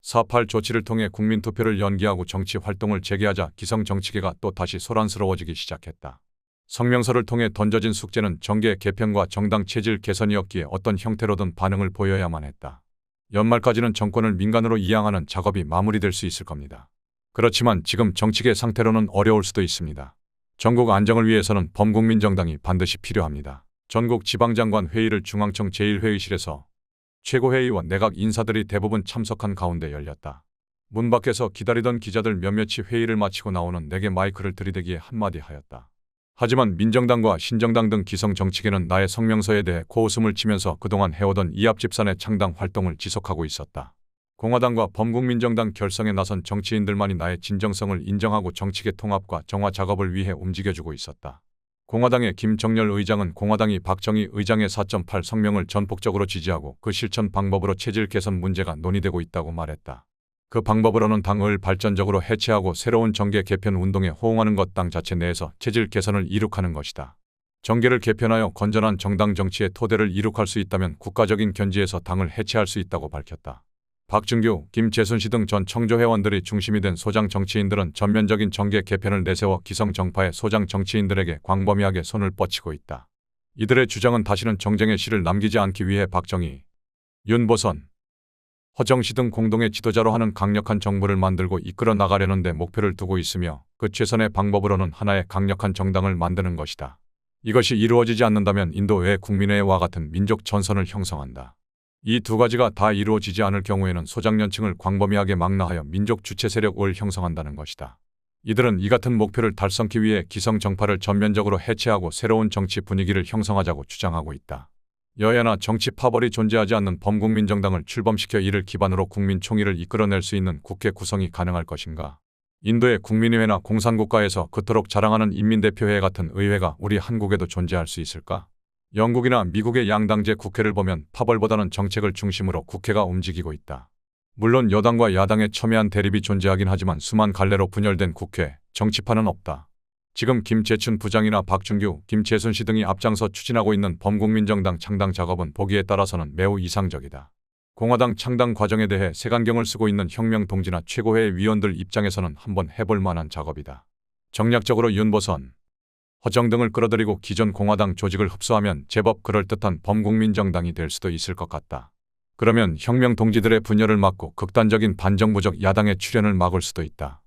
4.8 조치를 통해 국민투표를 연기하고 정치 활동을 재개하자 기성 정치계가 또 다시 소란스러워지기 시작했다. 성명서를 통해 던져진 숙제는 정계 개편과 정당 체질 개선이었기에 어떤 형태로든 반응을 보여야만 했다. 연말까지는 정권을 민간으로 이양하는 작업이 마무리될 수 있을 겁니다. 그렇지만 지금 정치계 상태로는 어려울 수도 있습니다. 전국 안정을 위해서는 범국민정당이 반드시 필요합니다. 전국 지방장관 회의를 중앙청 제1회의실에서 최고회의와 내각 인사들이 대부분 참석한 가운데 열렸다. 문 밖에서 기다리던 기자들 몇몇이 회의를 마치고 나오는 내게 마이크를 들이대기에 한마디 하였다. 하지만 민정당과 신정당 등 기성 정치계는 나의 성명서에 대해 코웃음을 치면서 그동안 해오던 이합집산의 창당 활동을 지속하고 있었다. 공화당과 범국민정당 결성에 나선 정치인들만이 나의 진정성을 인정하고 정치계 통합과 정화 작업을 위해 움직여주고 있었다. 공화당의 김정열 의장은 공화당이 박정희 의장의 4.8 성명을 전폭적으로 지지하고 그 실천 방법으로 체질 개선 문제가 논의되고 있다고 말했다. 그 방법으로는 당을 발전적으로 해체하고 새로운 정계 개편 운동에 호응하는 것 당 자체 내에서 체질 개선을 이룩하는 것이다. 정계를 개편하여 건전한 정당 정치의 토대를 이룩할 수 있다면 국가적인 견지에서 당을 해체할 수 있다고 밝혔다. 박준규, 김재순 씨 등 전 청조회원들이 중심이 된 소장 정치인들은 전면적인 정계 개편을 내세워 기성 정파의 소장 정치인들에게 광범위하게 손을 뻗치고 있다. 이들의 주장은 다시는 정쟁의 실을 남기지 않기 위해 박정희, 윤보선, 허정시 등 공동의 지도자로 하는 강력한 정부를 만들고 이끌어 나가려는 데 목표를 두고 있으며 그 최선의 방법으로는 하나의 강력한 정당을 만드는 것이다. 이것이 이루어지지 않는다면 인도의 국민회와 같은 민족 전선을 형성한다. 이 두 가지가 다 이루어지지 않을 경우에는 소장년층을 광범위하게 망라하여 민족 주체 세력을 형성한다는 것이다. 이들은 이 같은 목표를 달성하기 위해 기성 정파를 전면적으로 해체하고 새로운 정치 분위기를 형성하자고 주장하고 있다. 여야나 정치 파벌이 존재하지 않는 범국민정당을 출범시켜 이를 기반으로 국민총의를 이끌어낼 수 있는 국회 구성이 가능할 것인가? 인도의 국민의회나 공산국가에서 그토록 자랑하는 인민대표회 같은 의회가 우리 한국에도 존재할 수 있을까? 영국이나 미국의 양당제 국회를 보면 파벌보다는 정책을 중심으로 국회가 움직이고 있다. 물론 여당과 야당의 첨예한 대립이 존재하긴 하지만 수만 갈래로 분열된 국회, 정치판은 없다. 지금 김재춘 부장이나 박준규, 김재순 씨 등이 앞장서 추진하고 있는 범국민정당 창당 작업은 보기에 따라서는 매우 이상적이다. 공화당 창당 과정에 대해 색안경을 쓰고 있는 혁명 동지나 최고회 위원들 입장에서는 한번 해볼 만한 작업이다. 정략적으로 윤보선, 허정 등을 끌어들이고 기존 공화당 조직을 흡수하면 제법 그럴듯한 범국민정당이 될 수도 있을 것 같다. 그러면 혁명 동지들의 분열을 막고 극단적인 반정부적 야당의 출현을 막을 수도 있다.